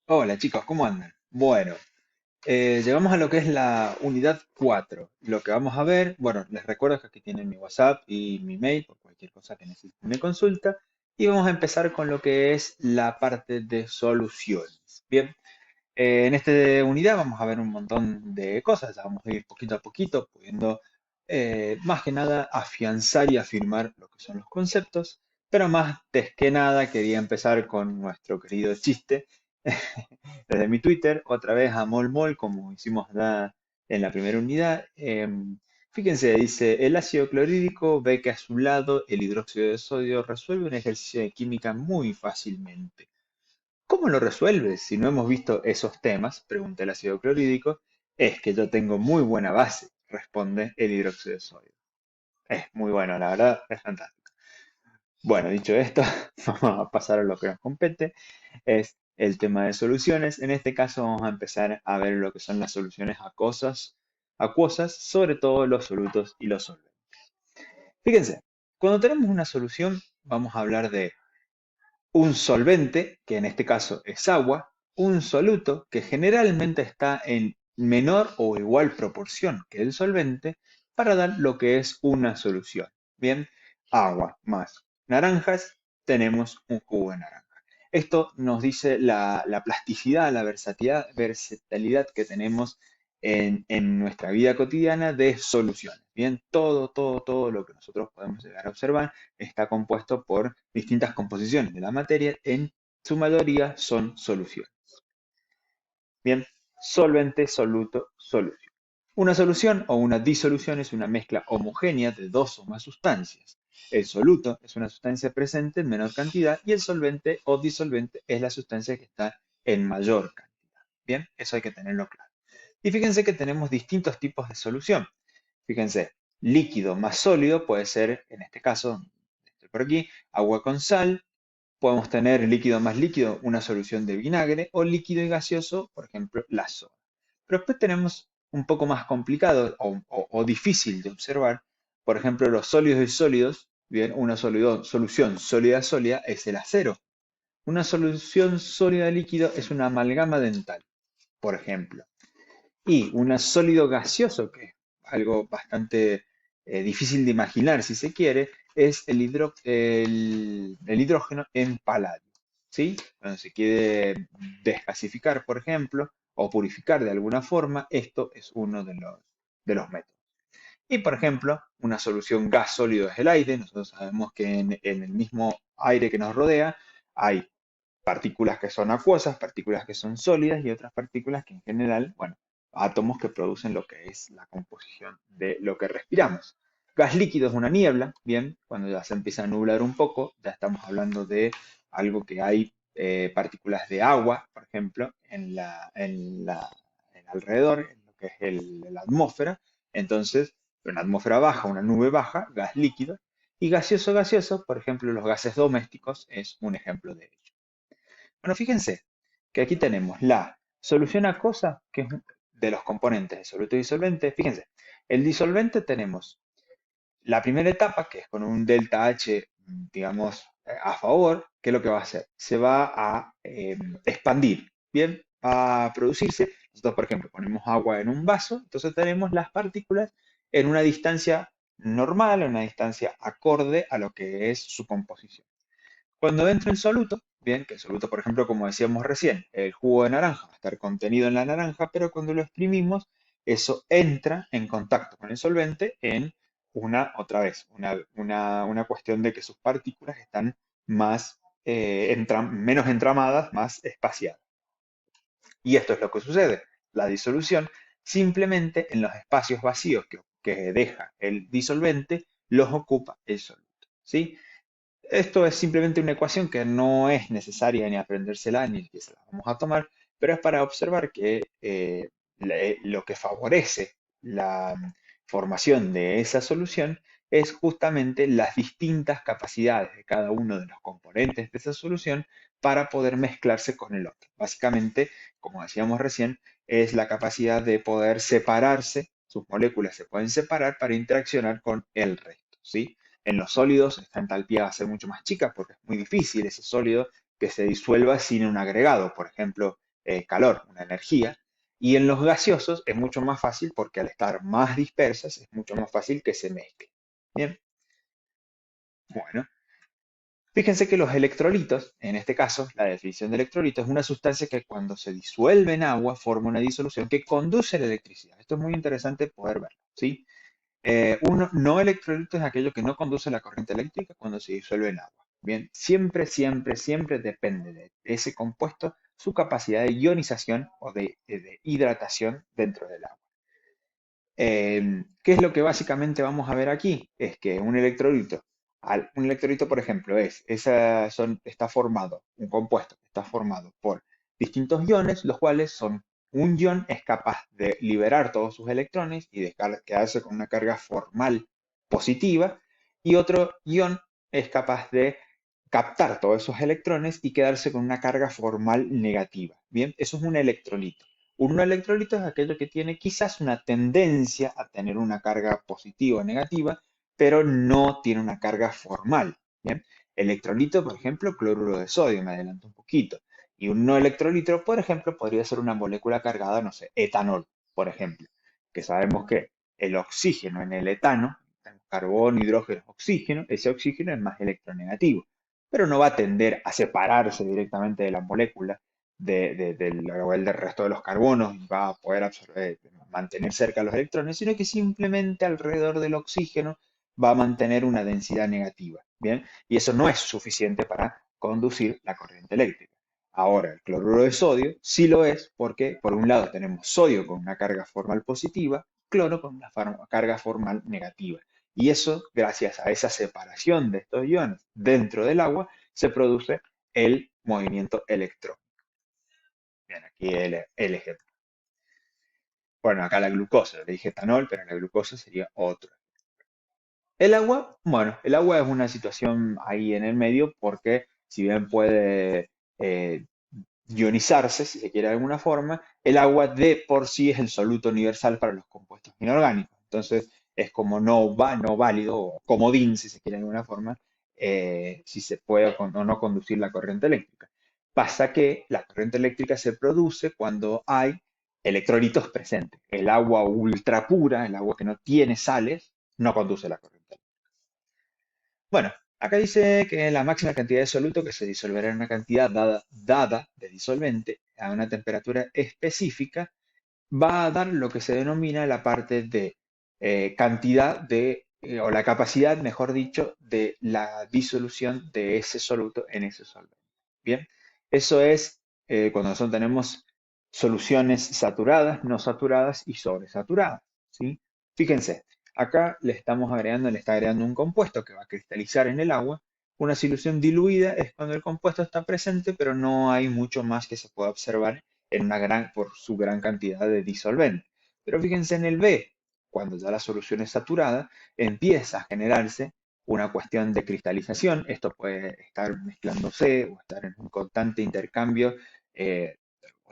Hola chicos, ¿cómo andan? Bueno, llegamos a lo que es la unidad 4. Lo que vamos a ver, bueno, les recuerdo que aquí tienen mi WhatsApp y mi mail por cualquier cosa que necesiten de consulta. Y vamos a empezar con lo que es la parte de soluciones. Bien, en esta unidad vamos a ver un montón de cosas, ya vamos a ir poquito a poquito, pudiendo más que nada afianzar y afirmar lo que son los conceptos, pero más que nada quería empezar con nuestro querido chiste desde mi Twitter, otra vez a MolMol, como hicimos en la primera unidad. Fíjense, dice, el ácido clorhídrico ve que a su lado el hidróxido de sodio resuelve un ejercicio de química muy fácilmente. ¿Cómo lo resuelves? Si no hemos visto esos temas, pregunta el ácido clorhídrico. Es que yo tengo muy buena base, responde el hidróxido de sodio. Es muy bueno, la verdad, es fantástico. Bueno, dicho esto, vamos a pasar a lo que nos compete, es el tema de soluciones. En este caso vamos a empezar a ver lo que son las soluciones acuosas, sobre todo los solutos y los solventes. Fíjense, cuando tenemos una solución, vamos a hablar de un solvente, que en este caso es agua, un soluto, que generalmente está en menor o igual proporción que el solvente, para dar lo que es una solución. Bien, agua más naranjas, tenemos un jugo de naranja. Esto nos dice la plasticidad, la versatilidad que tenemos en nuestra vida cotidiana de soluciones. Bien, todo lo que nosotros podemos llegar a observar está compuesto por distintas composiciones de la materia, en su mayoría son soluciones. Bien, solvente, soluto, solución. Una solución o una disolución es una mezcla homogénea de dos o más sustancias. El soluto es una sustancia presente en menor cantidad y el solvente o disolvente es la sustancia que está en mayor cantidad. Bien, eso hay que tenerlo claro. Y fíjense que tenemos distintos tipos de solución. Fíjense, líquido más sólido puede ser, en este caso, estoy por aquí, agua con sal. Podemos tener líquido más líquido, una solución de vinagre, o líquido y gaseoso, por ejemplo, la soda. Pero después tenemos un poco más complicado o difícil de observar, por ejemplo, los sólidos y sólidos. Bien, una solución sólida es el acero. Una solución sólida de líquido es una amalgama dental, por ejemplo. Y un sólido gaseoso, que es algo bastante difícil de imaginar si se quiere, es el hidrógeno en paladio. ¿Sí? Cuando se quiere desgasificar, por ejemplo, o purificar de alguna forma, esto es uno de los métodos. Y, por ejemplo, una solución gas sólido es el aire. Nosotros sabemos que en el mismo aire que nos rodea hay partículas que son acuosas, partículas que son sólidas y otras partículas que en general, bueno, átomos que producen lo que es la composición de lo que respiramos. Gas líquido es una niebla, bien, cuando ya se empieza a nublar un poco, ya estamos hablando de algo que hay partículas de agua, por ejemplo, en alrededor, en lo que es la atmósfera. Entonces, una atmósfera baja, una nube baja, gas líquido, y gaseoso, por ejemplo, los gases domésticos es un ejemplo de ello. Bueno, fíjense que aquí tenemos la solución acuosa, que es de los componentes de soluto y disolvente. Fíjense, el disolvente tenemos la primera etapa, que es con un delta H, digamos, a favor. ¿Qué es lo que va a hacer? Se va a expandir, ¿bien? Va a producirse. Nosotros, por ejemplo, ponemos agua en un vaso, entonces tenemos las partículas en una distancia normal, en una distancia acorde a lo que es su composición. Cuando entra el soluto, bien, que el soluto, por ejemplo, como decíamos recién, el jugo de naranja va a estar contenido en la naranja, pero cuando lo exprimimos, eso entra en contacto con el solvente en otra vez, una cuestión de que sus partículas están menos entramadas, más espaciadas. Y esto es lo que sucede. La disolución simplemente en los espacios vacíos que deja el disolvente los ocupa el soluto. ¿Sí? Esto es simplemente una ecuación que no es necesaria ni aprendérsela ni que se la vamos a tomar, pero es para observar que lo que favorece la formación de esa solución es justamente las distintas capacidades de cada uno de los componentes de esa solución para poder mezclarse con el otro. Básicamente, como decíamos recién, es la capacidad de poder separarse, sus moléculas se pueden separar para interaccionar con el resto, ¿sí? En los sólidos esta entalpía va a ser mucho más chica porque es muy difícil ese sólido que se disuelva sin un agregado. Por ejemplo, calor, una energía. Y en los gaseosos es mucho más fácil porque al estar más dispersas es mucho más fácil que se mezclen. Bien, bueno. Fíjense que los electrolitos, en este caso, la definición de electrolito es una sustancia que cuando se disuelve en agua forma una disolución que conduce la electricidad. Esto es muy interesante poder verlo, ¿sí? Un no electrolito es aquello que no conduce la corriente eléctrica cuando se disuelve en agua. Bien, siempre, siempre, siempre depende de ese compuesto su capacidad de ionización o de hidratación dentro del agua. ¿Qué es lo que básicamente vamos a ver aquí? Es que un electrolito, por ejemplo, está formado, un compuesto que está formado por distintos iones, los cuales un ion es capaz de liberar todos sus electrones y de quedarse con una carga formal positiva, y otro ion es capaz de captar todos esos electrones y quedarse con una carga formal negativa. Bien, eso es un electrolito. Un no electrolito es aquello que tiene quizás una tendencia a tener una carga positiva o negativa, pero no tiene una carga formal. ¿Bien? Electrolito, por ejemplo, cloruro de sodio, me adelanto un poquito. Y un no electrolito, por ejemplo, podría ser una molécula cargada, no sé, etanol, por ejemplo, que sabemos que el oxígeno en el etano, carbono, hidrógeno, oxígeno, ese oxígeno es más electronegativo, pero no va a tender a separarse directamente de la molécula del resto de los carbonos y va a poder mantener cerca los electrones, sino que simplemente alrededor del oxígeno va a mantener una densidad negativa. ¿Bien? Y eso no es suficiente para conducir la corriente eléctrica. Ahora, el cloruro de sodio sí lo es porque, por un lado, tenemos sodio con una carga formal positiva, cloro con una carga formal negativa. Y eso, gracias a esa separación de estos iones dentro del agua, se produce el movimiento electrónico. Bien, aquí el ejemplo. Bueno, acá la glucosa, le dije etanol, pero la glucosa sería otro. El agua, bueno, el agua es una situación ahí en el medio porque si bien puede ionizarse, si se quiere de alguna forma, el agua de por sí es el soluto universal para los compuestos inorgánicos. Entonces es como no válido, o comodín, si se quiere de alguna forma, si se puede o no conducir la corriente eléctrica. Pasa que la corriente eléctrica se produce cuando hay electrolitos presentes. El agua ultra pura, el agua que no tiene sales, no conduce la corriente. Bueno, acá dice que la máxima cantidad de soluto que se disolverá en una cantidad dada de disolvente a una temperatura específica va a dar lo que se denomina la parte de cantidad o la capacidad, mejor dicho, de la disolución de ese soluto en ese solvente. Bien, eso es cuando nosotros tenemos soluciones saturadas, no saturadas y sobresaturadas. ¿Sí? Fíjense, acá le está agregando un compuesto que va a cristalizar en el agua. Una solución diluida es cuando el compuesto está presente, pero no hay mucho más que se pueda observar por su gran cantidad de disolvente. Pero fíjense en el B, cuando ya la solución es saturada, empieza a generarse una cuestión de cristalización. Esto puede estar mezclándose o estar en un constante intercambio eh,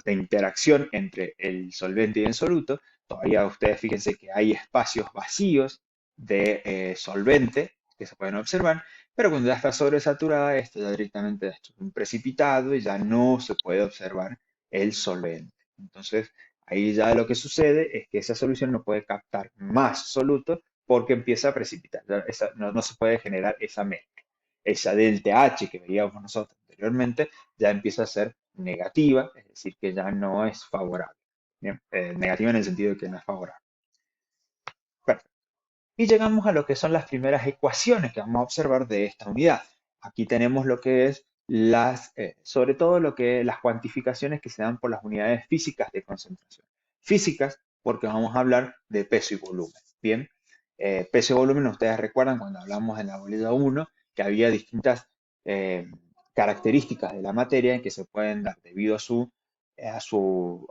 de interacción entre el solvente y el soluto. Todavía ustedes fíjense que hay espacios vacíos de solvente que se pueden observar, pero cuando ya está sobresaturada, esto ya directamente es un precipitado y ya no se puede observar el solvente. Entonces, ahí ya lo que sucede es que esa solución no puede captar más soluto porque empieza a precipitar. No se puede generar esa mezcla. Esa delta H que veíamos nosotros anteriormente ya empieza a ser negativa, es decir, que ya no es favorable. Bien, negativa en el sentido de que no es favorable. Perfecto. Y llegamos a lo que son las primeras ecuaciones que vamos a observar de esta unidad. Aquí tenemos lo que es sobre todo las cuantificaciones que se dan por las unidades físicas de concentración. Físicas porque vamos a hablar de peso y volumen. Bien, peso y volumen, ustedes recuerdan cuando hablamos en la bolilla 1 que había distintas eh, características de la materia en que se pueden dar debido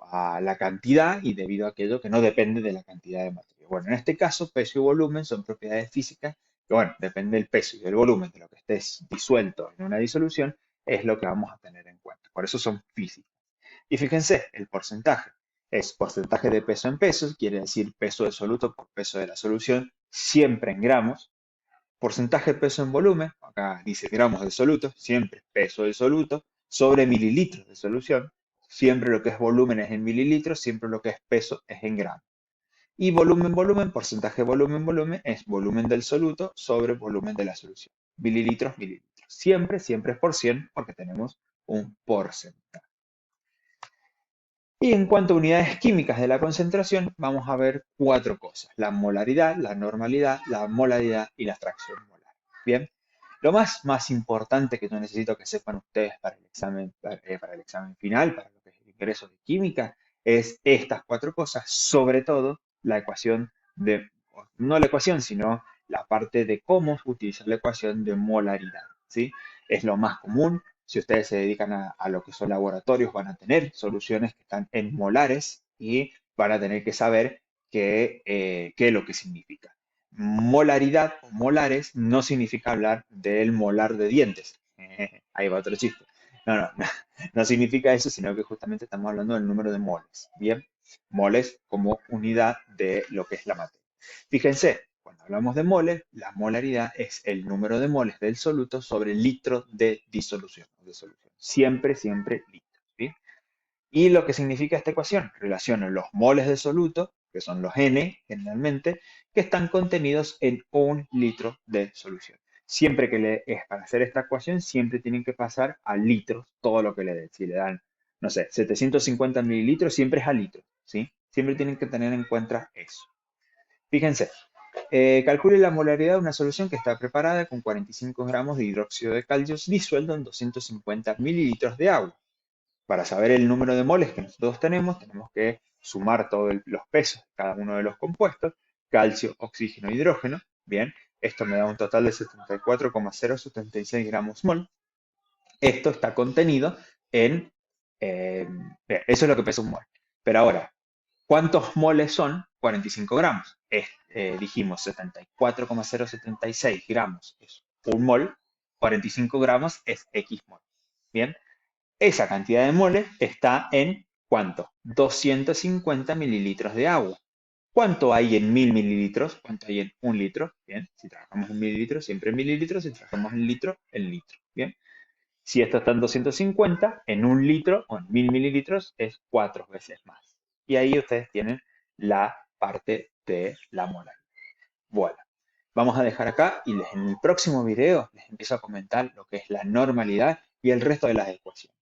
a la cantidad y debido a aquello que no depende de la cantidad de materia. Bueno, en este caso, peso y volumen son propiedades físicas que, bueno, depende del peso y del volumen de lo que estés disuelto en una disolución, es lo que vamos a tener en cuenta. Por eso son físicas. Y fíjense, el porcentaje es porcentaje de peso en pesos, quiere decir peso del soluto por peso de la solución, siempre en gramos. Porcentaje de peso en volumen, acá dice gramos de soluto, siempre peso del soluto, sobre mililitros de solución. Siempre lo que es volumen es en mililitros, siempre lo que es peso es en gramos. Y volumen, volumen, porcentaje volumen, volumen, es volumen del soluto sobre volumen de la solución. Mililitros, mililitros. Siempre, siempre es por 100 porque tenemos un porcentaje. Y en cuanto a unidades químicas de la concentración, vamos a ver cuatro cosas. La molaridad, la normalidad, la molaridad y la fracción molar. Bien, lo más importante que yo necesito que sepan ustedes para el examen final, para lo que es el ingreso de química, es estas cuatro cosas, sobre todo la ecuación de, no la ecuación, sino la parte de cómo utilizar la ecuación de molaridad, ¿sí? Es lo más común. Si ustedes se dedican a lo que son laboratorios, van a tener soluciones que están en molares y van a tener que saber qué es lo que significa. Molaridad o molares no significa hablar del molar de dientes. Ahí va otro chiste. No, no significa eso, sino que justamente estamos hablando del número de moles. Bien, moles como unidad de lo que es la materia. Fíjense, cuando hablamos de moles, la molaridad es el número de moles del soluto sobre el litro de disolución o de solución. Siempre, siempre litro. ¿Sí? Y lo que significa esta ecuación, relaciona los moles de soluto, que son los N generalmente, que están contenidos en un litro de solución. Siempre que es para hacer esta ecuación, siempre tienen que pasar a litros todo lo que le den. Si le dan, no sé, 750 mililitros, siempre es a litros, ¿sí? Siempre tienen que tener en cuenta eso. Fíjense, calcule la molaridad de una solución que está preparada con 45 gramos de hidróxido de calcio disuelto en 250 mililitros de agua. Para saber el número de moles que nosotros tenemos que sumar todos los pesos de cada uno de los compuestos, calcio, oxígeno, hidrógeno. Bien, esto me da un total de 74,076 gramos mol. Esto está contenido en, eso es lo que pesa un mol. Pero ahora, ¿cuántos moles son 45 gramos? Dijimos 74,076 gramos es un mol, 45 gramos es X mol. Bien, esa cantidad de moles está en ¿cuánto? 250 mililitros de agua. ¿Cuánto hay en 1000 mililitros? ¿Cuánto hay en un litro? Bien, si trabajamos en mililitros, siempre en mililitros, si trabajamos en litro. Bien, si esto está en 250, en un litro o en 1000 mililitros es 4 veces más. Y ahí ustedes tienen la parte de la molar. Bueno, vamos a dejar acá y en el próximo video les empiezo a comentar lo que es la normalidad y el resto de las ecuaciones.